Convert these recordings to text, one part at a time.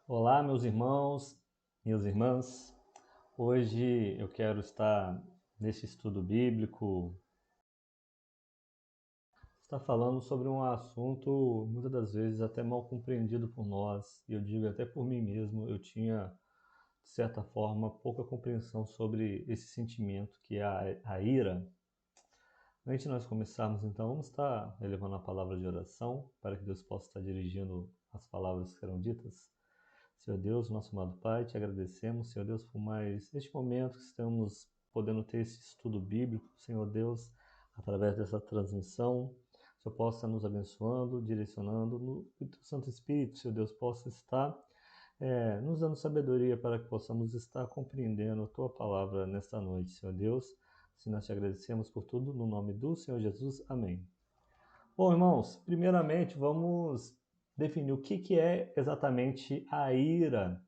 Olá, meus irmãos, minhas irmãs. Hoje eu quero estar nesse estudo bíblico, estar falando sobre um assunto muitas das vezes até mal compreendido por nós, e eu digo até por mim mesmo, eu tinha, de certa forma, pouca compreensão sobre esse sentimento que é a ira. Antes de nós começarmos, então, vamos estar elevando a palavra de oração para que Deus possa estar dirigindo as palavras que serão ditas. Senhor Deus, nosso amado Pai, te agradecemos, Senhor Deus, por mais este momento que estamos podendo ter esse estudo bíblico, Senhor Deus, através dessa transmissão. O Senhor possa nos abençoando, direcionando, no Santo Espírito, Senhor Deus, possa estar nos dando sabedoria para que possamos estar compreendendo a Tua palavra nesta noite, Senhor Deus. Se nós te agradecemos por tudo, no nome do Senhor Jesus. Amém. Bom, irmãos, primeiramente vamos definir o que é exatamente a ira.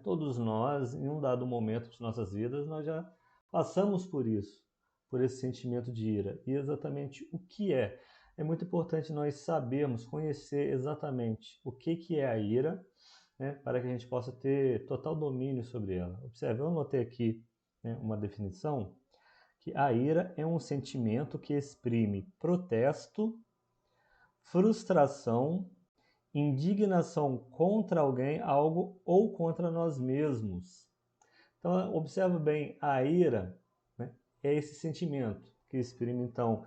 Todos nós, em um dado momento de nossas vidas, nós já passamos por isso, por esse sentimento de ira. E exatamente o que é? É muito importante nós sabermos, conhecer exatamente o que é a ira, para que a gente possa ter total domínio sobre ela. Observe, eu anotei aqui uma definição, que a ira é um sentimento que exprime protesto, frustração, indignação contra alguém, algo ou contra nós mesmos. Então, observa bem, a ira, é esse sentimento que exprime, então,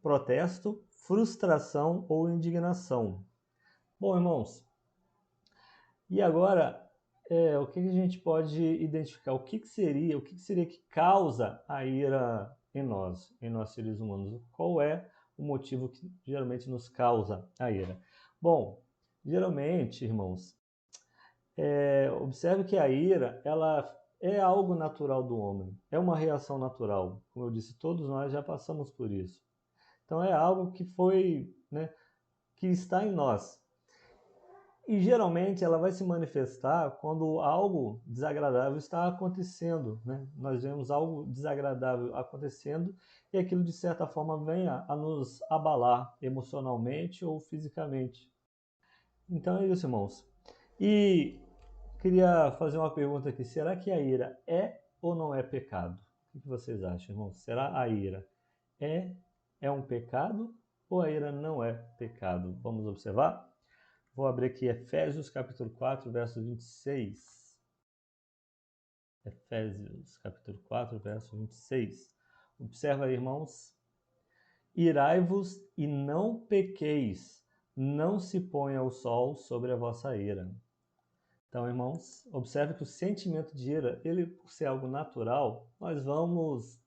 protesto, frustração ou indignação. Bom, irmãos, e agora, o que a gente pode identificar? O que seria que causa a ira em nós seres humanos? Qual é o motivo que geralmente nos causa a ira? Bom, geralmente, irmãos, observe que a ira, ela é algo natural do homem, é uma reação natural. Como eu disse, todos nós já passamos por isso. Então é algo que foi, que está em nós. E geralmente ela vai se manifestar quando algo desagradável está acontecendo, Nós vemos algo desagradável acontecendo e aquilo de certa forma vem a nos abalar emocionalmente ou fisicamente. Então é isso, irmãos. E queria fazer uma pergunta aqui. Será que a ira é ou não é pecado? O que vocês acham, irmãos? Será a ira é, é um pecado ou a ira não é pecado? Vamos observar? Vou abrir aqui Efésios capítulo 4, verso 26. Efésios capítulo 4, verso 26. Observa aí, irmãos. Irai-vos e não pequeis, não se ponha o sol sobre a vossa ira. Então, irmãos, observe que o sentimento de ira, ele por ser algo natural, nós vamos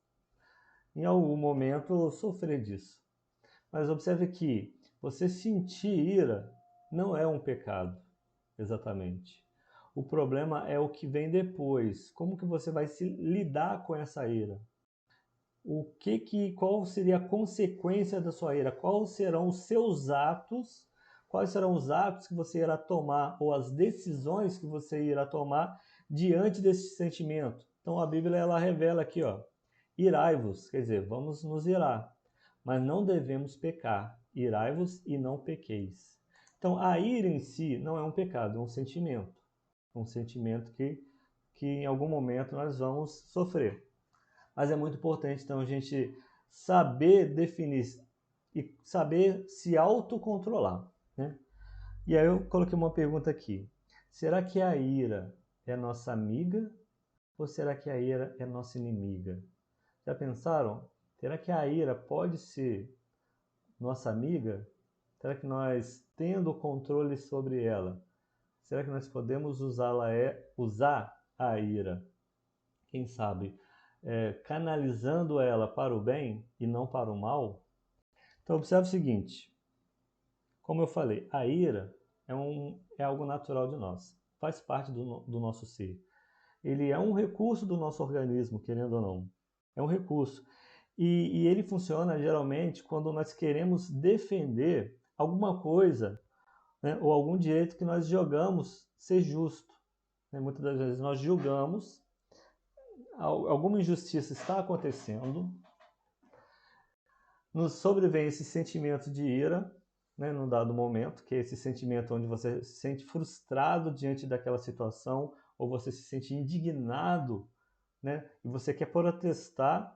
em algum momento sofrer disso. Mas observe que você sentir ira não é um pecado, exatamente. O problema é o que vem depois. Como que você vai se lidar com essa ira? Qual seria a consequência da sua ira? Quais serão os seus atos? Quais serão os atos que você irá tomar ou as decisões que você irá tomar diante desse sentimento? Então a Bíblia ela revela aqui, irai-vos, quer dizer, vamos nos irar, mas não devemos pecar. Irai-vos e não pequeis. Então a ira em si não é um pecado, é um sentimento que em algum momento nós vamos sofrer. Mas é muito importante, então, a gente saber definir e saber se autocontrolar, E aí eu coloquei uma pergunta aqui. Será que a ira é nossa amiga ou será que a ira é nossa inimiga? Já pensaram? Será que a ira pode ser nossa amiga? Será que nós, tendo controle sobre ela, será que nós podemos usar a ira? Quem sabe canalizando ela para o bem e não para o mal? Então observe o seguinte, como eu falei, a ira é algo natural de nós, faz parte do nosso ser. Ele é um recurso do nosso organismo, querendo ou não. É um recurso. E ele funciona geralmente quando nós queremos defender alguma coisa, ou algum direito que nós julgamos ser justo. Muitas das vezes nós julgamos alguma injustiça está acontecendo, nos sobrevém esse sentimento de ira, né, num dado momento, que é esse sentimento onde você se sente frustrado diante daquela situação, ou você se sente indignado, né, e você quer protestar,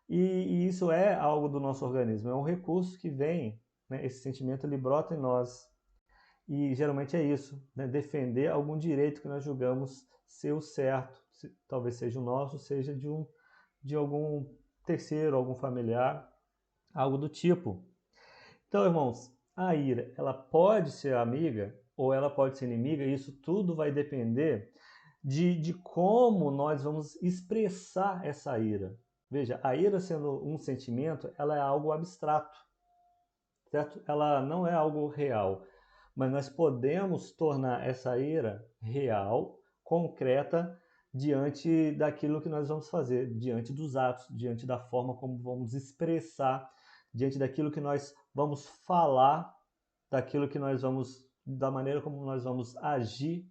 e isso é algo do nosso organismo, é um recurso que vem, né, esse sentimento ele brota em nós, e geralmente é isso, né, defender algum direito que nós julgamos ser o certo, talvez seja o nosso, seja de algum terceiro, algum familiar, algo do tipo. Então, irmãos, a ira, ela pode ser amiga ou ela pode ser inimiga, e isso tudo vai depender de como nós vamos expressar essa ira. Veja, a ira sendo um sentimento, ela é algo abstrato, certo? Ela não é algo real, mas nós podemos tornar essa ira real, concreta, diante daquilo que nós vamos fazer, diante dos atos, diante da forma como vamos expressar, diante daquilo que nós vamos falar, daquilo que nós vamos, da maneira como nós vamos agir.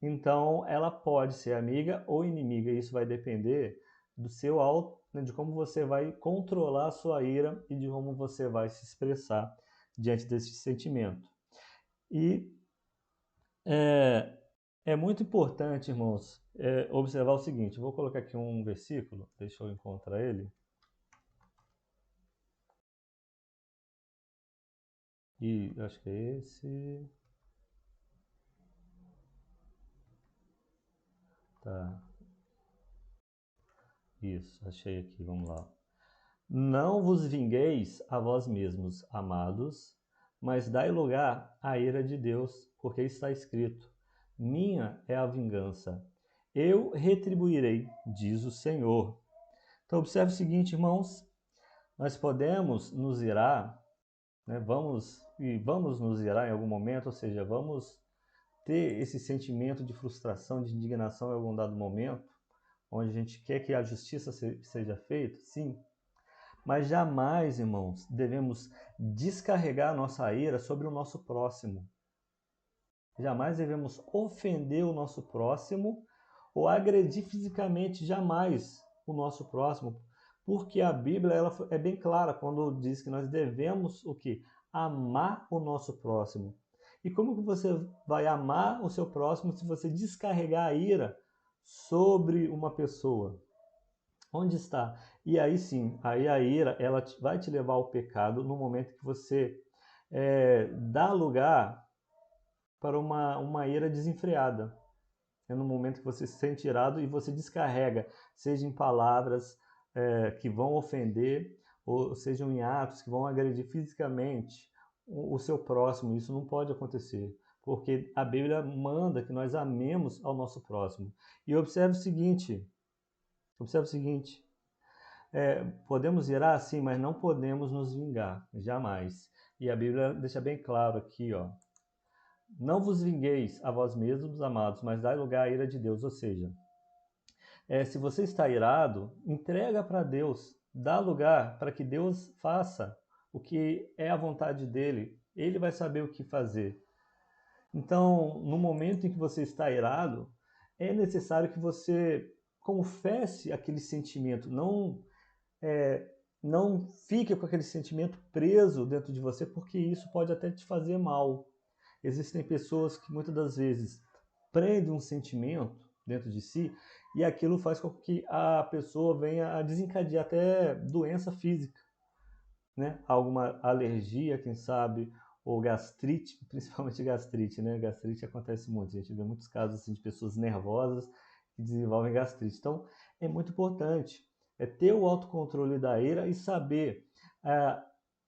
Então, ela pode ser amiga ou inimiga. Isso vai depender do seu auto, né, de como você vai controlar a sua ira e de como você vai se expressar diante desse sentimento. E é muito importante, irmãos, observar o seguinte. Vou colocar aqui um versículo, deixa eu encontrar ele. E acho que é esse. Tá. Isso, achei aqui, vamos lá. Não vos vingueis a vós mesmos, amados, mas dai lugar à ira de Deus, porque está escrito: minha é a vingança, eu retribuirei, diz o Senhor. Então, observe o seguinte, irmãos: nós podemos nos irar, né? Vamos nos irar em algum momento, ou seja, vamos ter esse sentimento de frustração, de indignação em algum dado momento, onde a gente quer que a justiça seja feita, sim. Mas jamais, irmãos, devemos descarregar a nossa ira sobre o nosso próximo. Jamais devemos ofender o nosso próximo ou agredir fisicamente, jamais, o nosso próximo, porque a Bíblia ela é bem clara quando diz que nós devemos o quê? Amar o nosso próximo. E como que você vai amar o seu próximo se você descarregar a ira sobre uma pessoa? Onde está? E aí sim, aí a ira ela vai te levar ao pecado no momento que você dá lugar para uma ira desenfreada. É no momento que você se sente irado e você descarrega, seja em palavras que vão ofender, ou sejam em atos que vão agredir fisicamente o seu próximo. Isso não pode acontecer, porque a Bíblia manda que nós amemos ao nosso próximo. E observe o seguinte, podemos irar assim, mas não podemos nos vingar, jamais. E a Bíblia deixa bem claro aqui, ó. Não vos vingueis a vós mesmos, amados, mas dai lugar à ira de Deus. Ou seja, se você está irado, entrega para Deus, dá lugar para que Deus faça o que é a vontade dele. Ele vai saber o que fazer. Então, no momento em que você está irado, é necessário que você confesse aquele sentimento, não fique com aquele sentimento preso dentro de você, porque isso pode até te fazer mal. Existem pessoas que muitas das vezes prendem um sentimento dentro de si e aquilo faz com que a pessoa venha a desencadear até doença física, né? Alguma alergia, quem sabe, ou gastrite, principalmente gastrite, né? Gastrite acontece muito, a gente vê muitos casos assim, de pessoas nervosas que desenvolvem gastrite. Então, é muito importante ter o autocontrole da ira e saber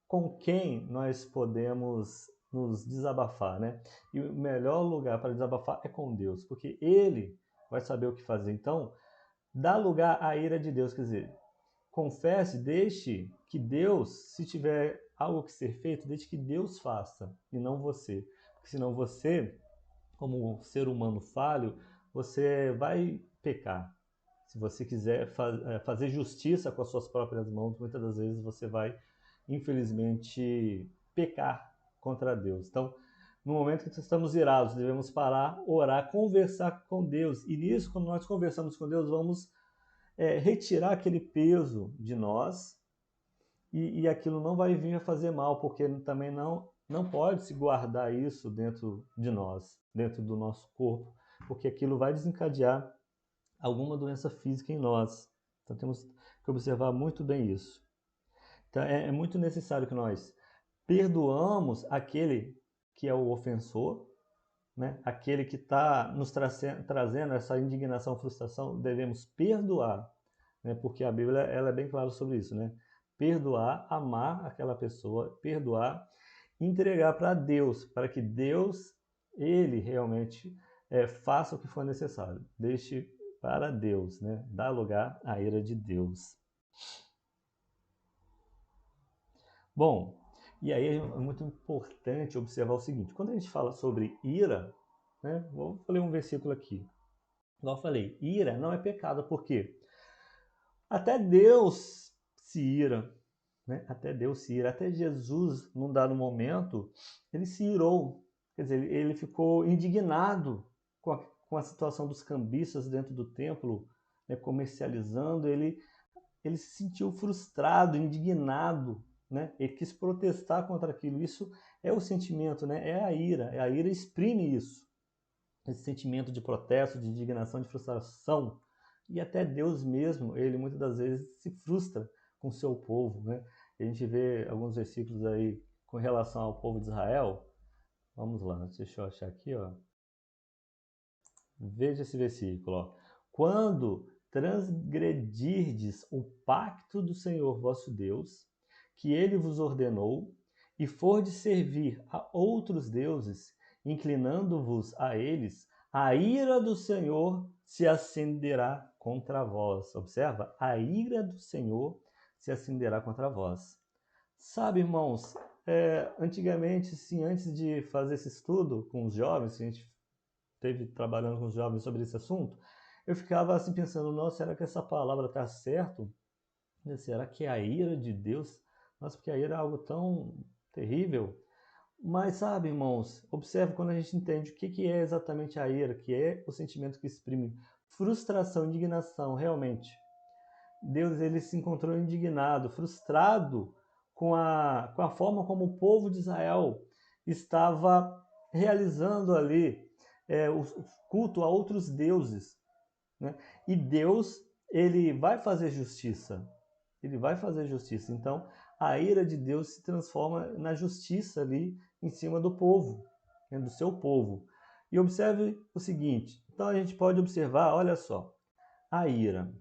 com quem nós podemos nos desabafar, né? E o melhor lugar para desabafar é com Deus, porque Ele vai saber o que fazer. Então, dá lugar à ira de Deus, quer dizer, confesse, deixe que Deus, se tiver algo que ser feito, deixe que Deus faça e não você. Porque senão você, como ser humano falho, você vai pecar. Se você quiser fazer justiça com as suas próprias mãos, muitas das vezes você vai, infelizmente, pecar contra Deus. Então, no momento que estamos irados, devemos parar, orar, conversar com Deus. E nisso, quando nós conversamos com Deus, vamos retirar aquele peso de nós e aquilo não vai vir a fazer mal, porque também não Não pode se guardar isso dentro de nós, dentro do nosso corpo, porque aquilo vai desencadear alguma doença física em nós. Então temos que observar muito bem isso. Então é muito necessário que nós perdoamos aquele que é o ofensor, né? Aquele que está nos trazendo essa indignação, frustração, devemos perdoar, né? Porque a Bíblia ela é bem clara sobre isso, né? Perdoar, amar aquela pessoa, perdoar, entregar para Deus, para que Deus, ele realmente faça o que for necessário. Deixe para Deus, né? Dá lugar à ira de Deus. Bom, e aí é muito importante observar o seguinte: quando a gente fala sobre ira, né? Vou ler um versículo aqui. Igual eu falei, ira não é pecado, por quê? Até Deus se ira, né? Até Deus se ira, até Jesus, num dado momento, ele se irou, quer dizer, ele ficou indignado com a situação dos cambistas dentro do templo, né, comercializando, ele se sentiu frustrado, indignado, né? Ele quis protestar contra aquilo. Isso é o sentimento, né? É a ira exprime isso, esse sentimento de protesto, de indignação, de frustração. E até Deus mesmo, ele muitas das vezes se frustra com o seu povo, né? A gente vê alguns versículos aí com relação ao povo de Israel. Vamos lá, deixa eu achar aqui, ó. Veja esse versículo, ó. Quando transgredirdes o pacto do Senhor vosso Deus, que ele vos ordenou, e fordes servir a outros deuses, inclinando-vos a eles, a ira do Senhor se acenderá contra vós. Observa, a ira do Senhor se acenderá contra vós. Sabe, irmãos, antigamente, sim, antes de fazer esse estudo com os jovens, a gente teve trabalhando com os jovens sobre esse assunto, eu ficava assim pensando, nossa, será que essa palavra está certo? Será que é a ira de Deus? Nossa, porque a ira é algo tão terrível. Mas sabe, irmãos, observe quando a gente entende o que é exatamente a ira, que é o sentimento que exprime frustração, indignação, realmente. Deus ele se encontrou indignado, frustrado com a forma como o povo de Israel estava realizando ali o culto a outros deuses, né? E Deus ele vai fazer justiça, ele vai fazer justiça. Então a ira de Deus se transforma na justiça ali em cima do povo, né? Do seu povo. E observe o seguinte, então a gente pode observar, olha só, a ira.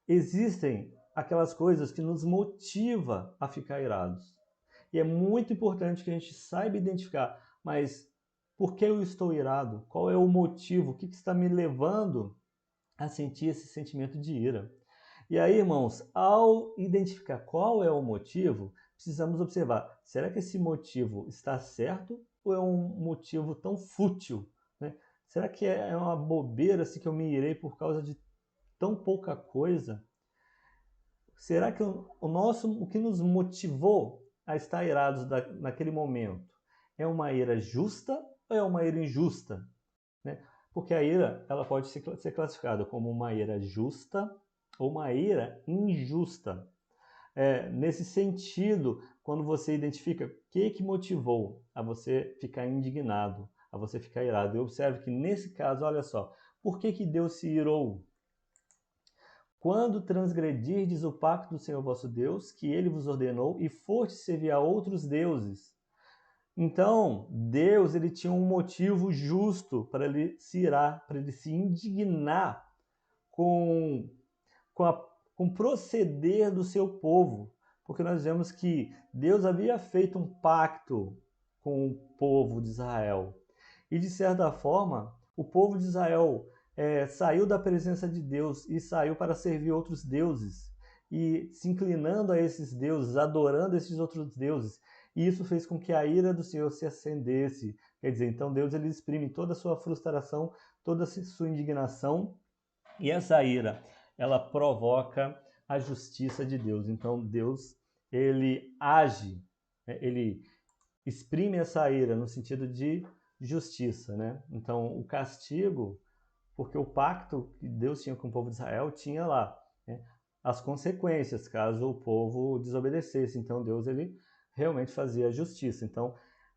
Existem aquelas coisas que nos motiva a ficar irados. E é muito importante que a gente saiba identificar, mas por que eu estou irado? Qual é o motivo? O que está me levando a sentir esse sentimento de ira? E aí, irmãos, ao identificar qual é o motivo, precisamos observar, será que esse motivo está certo ou é um motivo tão fútil, né? Será que é uma bobeira assim, que eu me irei por causa de tão pouca coisa? Será que o que nos motivou a estar irados naquele momento é uma ira justa ou é uma ira injusta? Né? Porque a ira ela pode ser classificada como uma ira justa ou uma ira injusta. Nesse sentido, quando você identifica o que motivou a você ficar indignado, a você ficar irado, e observe que nesse caso, olha só, por que Deus se irou? Quando transgredirdes o pacto do Senhor vosso Deus, que ele vos ordenou, e fortes servir a outros deuses. Então, Deus ele tinha um motivo justo para ele se irar, para ele se indignar com, com o proceder do seu povo. Porque nós vemos que Deus havia feito um pacto com o povo de Israel. E, de certa forma, o povo de Israel saiu da presença de Deus e saiu para servir outros deuses. E se inclinando a esses deuses, adorando esses outros deuses. E isso fez com que a ira do Senhor se acendesse. Quer dizer, então Deus ele exprime toda a sua frustração, toda a sua indignação. E essa ira, ela provoca a justiça de Deus. Então Deus, ele age, né? Ele exprime essa ira no sentido de justiça, né? Então o castigo, porque o pacto que Deus tinha com o povo de Israel tinha lá, né, as consequências caso o povo desobedecesse. Então Deus ele realmente fazia a justiça. Então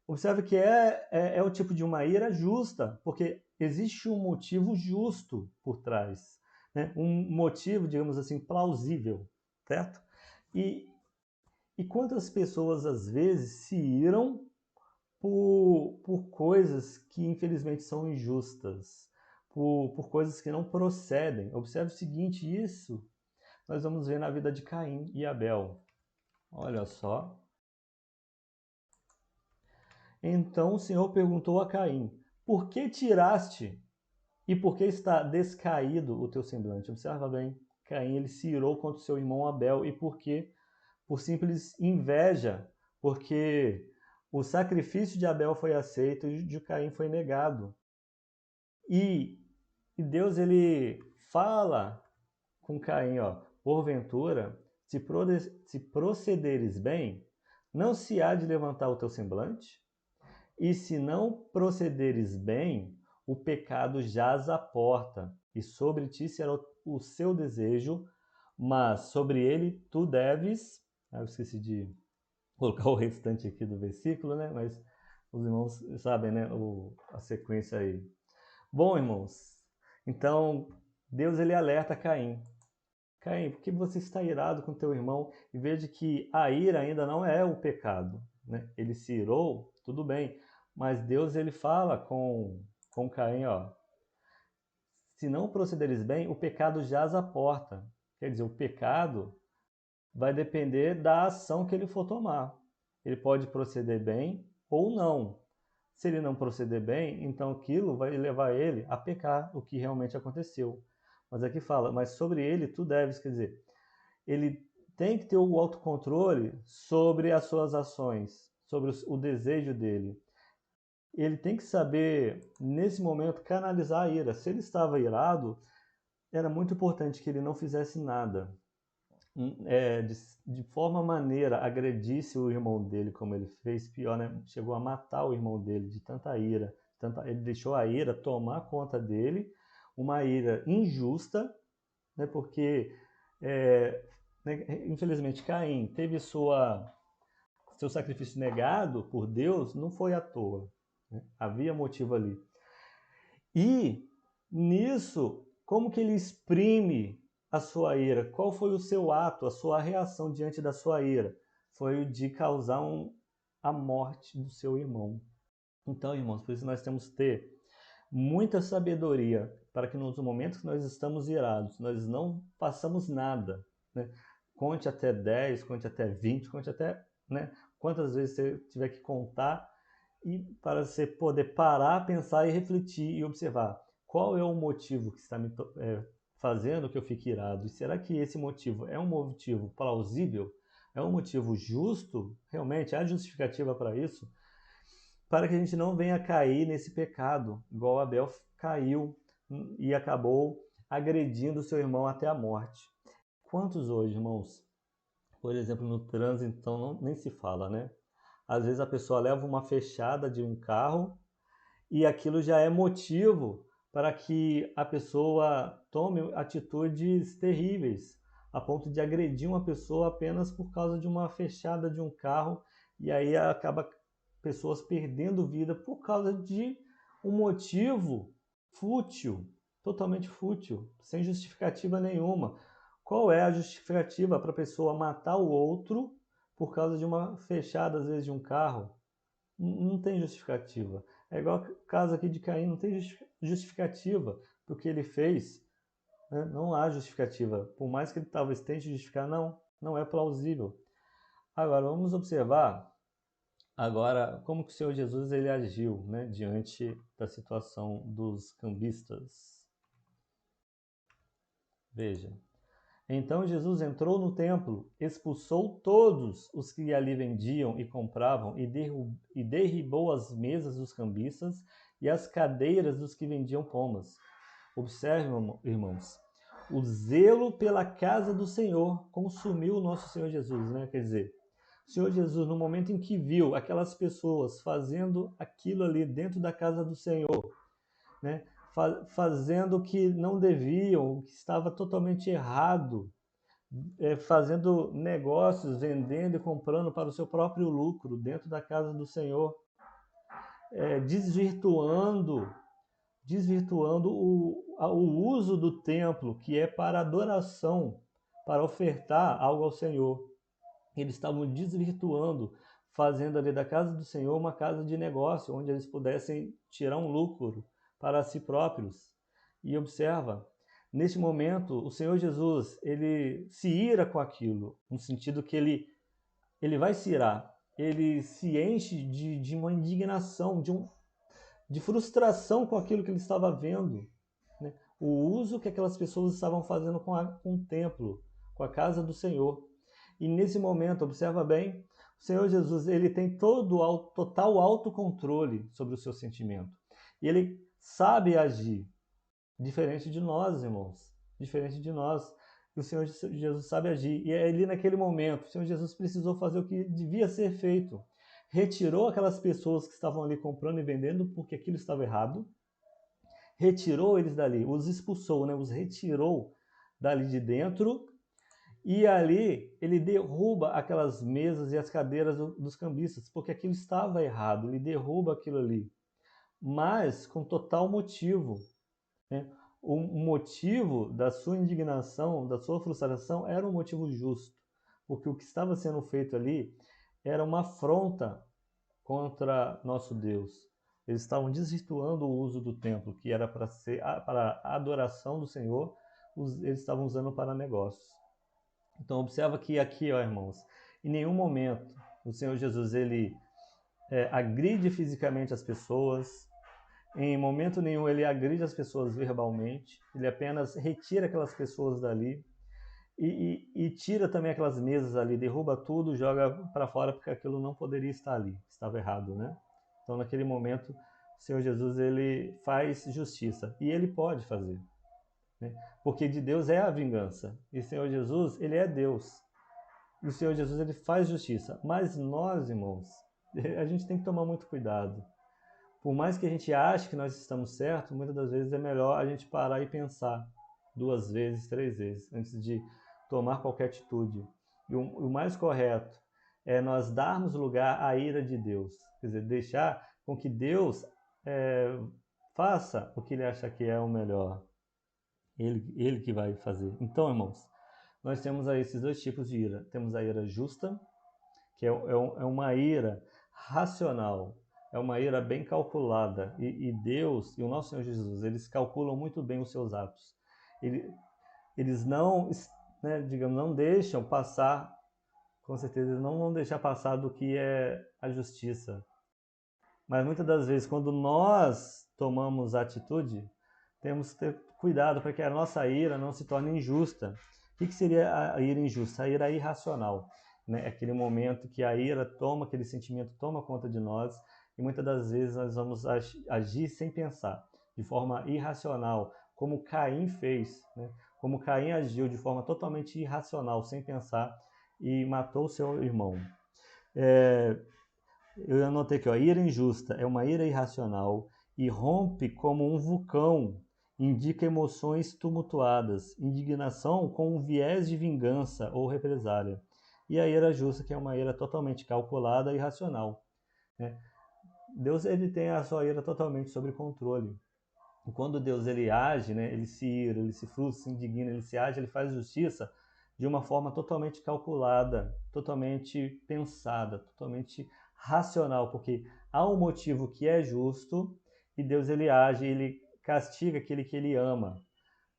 Observe que é o tipo de uma ira justa, porque existe um motivo justo por trás, né? Um motivo, digamos assim, plausível, certo? E, e quantas pessoas às vezes se iram por coisas que infelizmente são injustas, por coisas que não procedem. Observe o seguinte, isso nós vamos ver na vida de Caim e Abel. Olha só. Então o Senhor perguntou a Caim: por que tiraste e por que está descaído o teu semblante? Observa bem, Caim ele se irou contra o seu irmão Abel. E por quê? Por simples inveja, porque o sacrifício de Abel foi aceito e de Caim foi negado. E, e Deus ele fala com Caim, ó, porventura, se procederes bem, não se há de levantar o teu semblante, e se não procederes bem, o pecado jaz à porta, e sobre ti será o seu desejo, mas sobre ele tu deves. Eu esqueci de colocar o restante aqui do versículo, né? Mas os irmãos sabem, né? A sequência aí. Bom, irmãos, então Deus ele alerta Caim. Caim, por que você está irado com teu irmão? E veja que a ira ainda não é o pecado, né? Ele se irou, tudo bem, mas Deus ele fala com Caim, ó, se não procederes bem, o pecado jaz à porta. Quer dizer, o pecado vai depender da ação que ele for tomar. Ele pode proceder bem ou não. Se ele não proceder bem, então aquilo vai levar ele a pecar o que realmente aconteceu. Mas aqui fala, mas sobre ele tu deves, quer dizer, ele tem que ter o autocontrole sobre as suas ações, sobre o desejo dele. Ele tem que saber, nesse momento, canalizar a ira. Se ele estava irado, era muito importante que ele não fizesse nada. De forma maneira, agredisse o irmão dele, como ele fez, pior, né? Chegou a matar o irmão dele de tanta ira. Ele deixou a ira tomar conta dele, uma ira injusta, né? Porque, né, infelizmente, Caim teve seu sacrifício negado por Deus, não foi à toa. Né? Havia motivo ali. E nisso, como que ele exprime a sua ira? Qual foi o seu ato, a sua reação diante da sua ira? Foi o de causar a morte do seu irmão. Então, irmãos, por isso nós temos que ter muita sabedoria para que nos momentos que nós estamos irados, nós não façamos nada. Né? Conte até 10, conte até 20, conte até, né, quantas vezes você tiver que contar, e para você poder parar, pensar e refletir e observar qual é o motivo que está me fazendo que eu fique irado. E será que esse motivo é um motivo plausível? É um motivo justo? Realmente há justificativa para isso? Para que a gente não venha cair nesse pecado, igual Abel caiu e acabou agredindo seu irmão até a morte. Quantos hoje, irmãos, por exemplo, no trânsito, então nem se fala, né? Às vezes a pessoa leva uma fechada de um carro e aquilo já é motivo para que a pessoa tome atitudes terríveis, a ponto de agredir uma pessoa apenas por causa de uma fechada de um carro, e aí acaba pessoas perdendo vida por causa de um motivo fútil, totalmente fútil, sem justificativa nenhuma. Qual é a justificativa para a pessoa matar o outro por causa de uma fechada, às vezes, de um carro? Não tem justificativa. É igual o caso aqui de Caim, não tem justificativa do que ele fez. Né? Não há justificativa. Por mais que ele talvez tente justificar, não é plausível. Agora, vamos observar agora como que o Senhor Jesus ele agiu, né, diante da situação dos cambistas. Veja. Então Jesus entrou no templo, expulsou todos os que ali vendiam e compravam e derribou as mesas dos cambistas e as cadeiras dos que vendiam pombas. Observe, irmãos, o zelo pela casa do Senhor consumiu o nosso Senhor Jesus, né? Quer dizer, o Senhor Jesus, no momento em que viu aquelas pessoas fazendo aquilo ali dentro da casa do Senhor, né? Fazendo o que não deviam, o que estava totalmente errado, fazendo negócios, vendendo e comprando para o seu próprio lucro dentro da casa do Senhor. desvirtuando o uso do templo, que é para adoração, para ofertar algo ao Senhor. Eles estavam desvirtuando, fazendo ali da casa do Senhor uma casa de negócio, onde eles pudessem tirar um lucro para si próprios. E observa, neste momento, o Senhor Jesus, ele se ira com aquilo, no sentido que ele vai se irar, ele se enche de uma indignação, de frustração com aquilo que ele estava vendo, né? O uso que aquelas pessoas estavam fazendo com o templo, com a casa do Senhor. E nesse momento, observa bem, o Senhor Jesus ele tem total autocontrole sobre o seu sentimento. E ele sabe agir, diferente de nós, irmãos, diferente de nós. O Senhor Jesus sabe agir. E ali naquele momento, o Senhor Jesus precisou fazer o que devia ser feito. Retirou aquelas pessoas que estavam ali comprando e vendendo porque aquilo estava errado. Retirou eles dali, os expulsou, né? Os retirou dali de dentro. E ali ele derruba aquelas mesas e as cadeiras dos cambistas, porque aquilo estava errado. Ele derruba aquilo ali, mas com total motivo, né? O motivo da sua indignação, da sua frustração, era um motivo justo, porque o que estava sendo feito ali era uma afronta contra nosso Deus. Eles estavam desvirtuando o uso do templo, que era para ser para a adoração do Senhor, eles estavam usando para negócios. Então observa que aqui, ó, irmãos, em nenhum momento o Senhor Jesus ele agride fisicamente as pessoas. Em momento nenhum ele agride as pessoas verbalmente, ele apenas retira aquelas pessoas dali e tira também aquelas mesas ali, derruba tudo, joga para fora, porque aquilo não poderia estar ali, estava errado, né? Então naquele momento o Senhor Jesus ele faz justiça, e ele pode fazer, né? Porque de Deus é a vingança, e o Senhor Jesus ele é Deus, e o Senhor Jesus ele faz justiça, mas nós, irmãos, a gente tem que tomar muito cuidado. Por mais que a gente ache que nós estamos certos, muitas das vezes é melhor a gente parar e pensar 2 vezes, 3 vezes, antes de tomar qualquer atitude. E o mais correto é nós darmos lugar à ira de Deus. Quer dizer, deixar com que Deus faça o que ele acha que é o melhor. Ele que vai fazer. Então, irmãos, nós temos aí esses 2 tipos de ira. Temos a ira justa, que é uma ira racional, é uma ira bem calculada. E Deus e o nosso Senhor Jesus, eles calculam muito bem os seus atos. Eles não, né, digamos, não deixam passar, com certeza, eles não vão deixar passar do que é a justiça. Mas muitas das vezes, quando nós tomamos atitude, temos que ter cuidado para que a nossa ira não se torne injusta. O que seria a ira injusta? A ira irracional, né? Aquele momento que a ira toma, aquele sentimento toma conta de nós, e muitas das vezes nós vamos agir sem pensar, de forma irracional, como Caim fez, né? Como Caim agiu de forma totalmente irracional, sem pensar, e matou seu irmão. Eu anotei aqui, ó, ira injusta é uma ira irracional e rompe como um vulcão, indica emoções tumultuadas, indignação com um viés de vingança ou represália. E a ira justa, que é uma ira totalmente calculada e racional, né? Deus ele tem a sua ira totalmente sob controle. E quando Deus ele age, né, ele se ira, ele se frustra, se indigna, ele se age, ele faz justiça de uma forma totalmente calculada, totalmente pensada, totalmente racional, porque há um motivo que é justo e Deus ele age, ele castiga aquele que ele ama,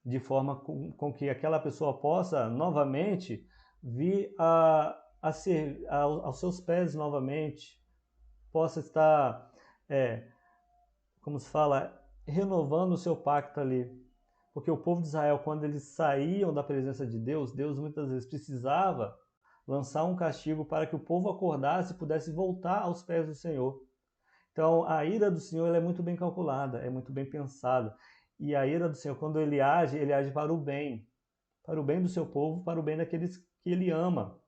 de forma com que aquela pessoa possa novamente vir aos seus pés novamente, possa estar, como se fala, renovando o seu pacto ali. Porque o povo de Israel, quando eles saíam da presença de Deus, Deus muitas vezes precisava lançar um castigo para que o povo acordasse e pudesse voltar aos pés do Senhor. Então, a ira do Senhor ela é muito bem calculada, é muito bem pensada. E a ira do Senhor, quando ele age para o bem do seu povo, para o bem daqueles que ele ama.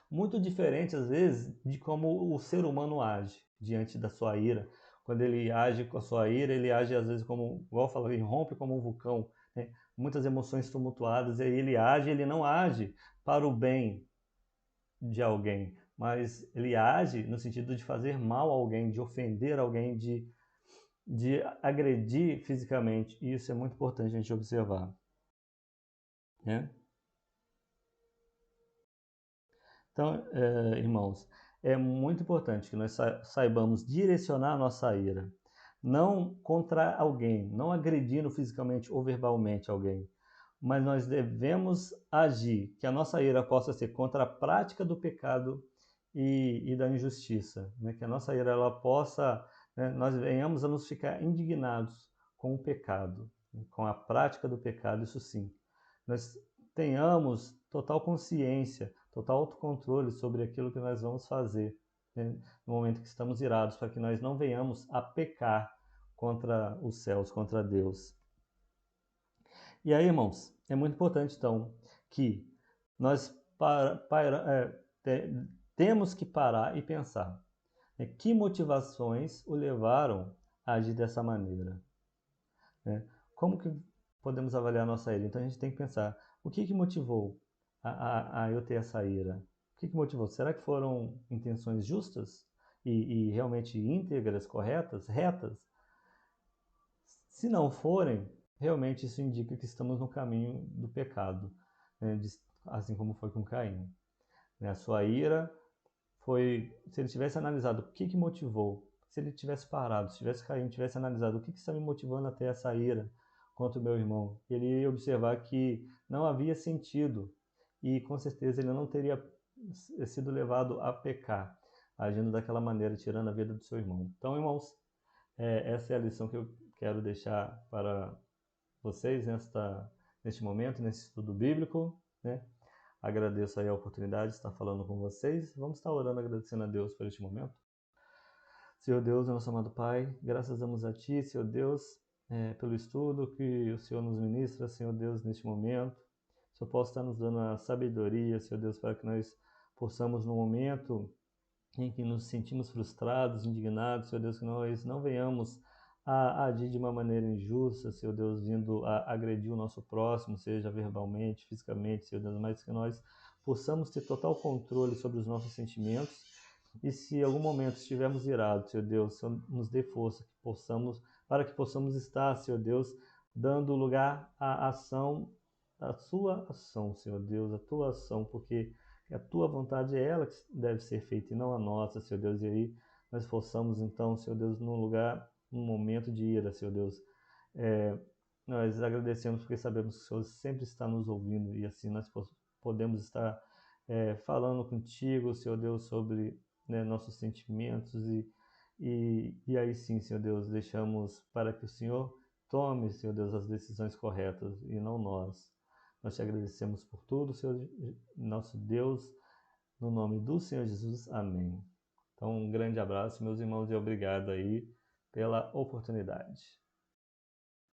Muito diferente, às vezes, de como o ser humano age diante da sua ira. Quando ele age com a sua ira, ele age às vezes como, igual eu falei, rompe como um vulcão, né? Muitas emoções tumultuadas, e aí ele não age para o bem de alguém, mas ele age no sentido de fazer mal a alguém, de ofender alguém, de agredir fisicamente. E isso é muito importante a gente observar, né? Então, irmãos, é muito importante que nós saibamos direcionar a nossa ira, não contra alguém, não agredindo fisicamente ou verbalmente alguém, mas nós devemos agir, que a nossa ira possa ser contra a prática do pecado e da injustiça, né? Que a nossa ira ela possa, né, nós venhamos a nos ficar indignados com o pecado, né, com a prática do pecado, isso sim. Nós tenhamos total consciência, total autocontrole sobre aquilo que nós vamos fazer, né, no momento que estamos irados, para que nós não venhamos a pecar contra os céus, contra Deus. E aí, irmãos, é muito importante, então, que nós temos que parar e pensar, né, que motivações o levaram a agir dessa maneira, né? Como que podemos avaliar a nossa ira? Então, a gente tem que pensar, o que motivou a eu ter essa ira? O que motivou? Será que foram intenções justas e realmente íntegras, corretas, retas? Se não forem, realmente isso indica que estamos no caminho do pecado, né? Assim como foi com Caim, né? A sua ira foi, se ele tivesse analisado o que motivou, se ele tivesse parado, se tivesse Caim, tivesse analisado o que está me motivando a ter essa ira contra o meu irmão, ele ia observar que não havia sentido e com certeza ele não teria sido levado a pecar, agindo daquela maneira, tirando a vida do seu irmão. Então, irmãos, essa é a lição que eu quero deixar para vocês neste momento, nesse estudo bíblico, né? Agradeço aí a oportunidade de estar falando com vocês. Vamos estar orando, agradecendo a Deus por este momento. Senhor Deus, nosso amado Pai, graças damos a Ti, Senhor Deus, pelo estudo que o Senhor nos ministra, Senhor Deus, neste momento. O Senhor possa estar nos dando a sabedoria, Senhor Deus, para que nós possamos, no momento em que nos sentimos frustrados, indignados, Senhor Deus, que nós não venhamos a agir de uma maneira injusta, Senhor Deus, vindo a agredir o nosso próximo, seja verbalmente, fisicamente, Senhor Deus, mas que nós possamos ter total controle sobre os nossos sentimentos e se em algum momento estivermos irados, Senhor Deus, Senhor, nos dê força para que possamos estar, Senhor Deus, dando lugar à ação, à sua ação, Senhor Deus, à tua ação, porque a tua vontade é ela que deve ser feita e não a nossa, Senhor Deus. E aí nós possamos, então, Senhor Deus, num momento de ira, Senhor Deus, nós agradecemos porque sabemos que o Senhor sempre está nos ouvindo e assim nós podemos estar falando contigo, Senhor Deus, sobre, né, nossos sentimentos e aí sim, Senhor Deus, deixamos para que o Senhor tome, Senhor Deus, as decisões corretas e não nós. Nós te agradecemos por tudo, Senhor, nosso Deus, no nome do Senhor Jesus. Amém. Então, um grande abraço, meus irmãos, e obrigado aí pela oportunidade.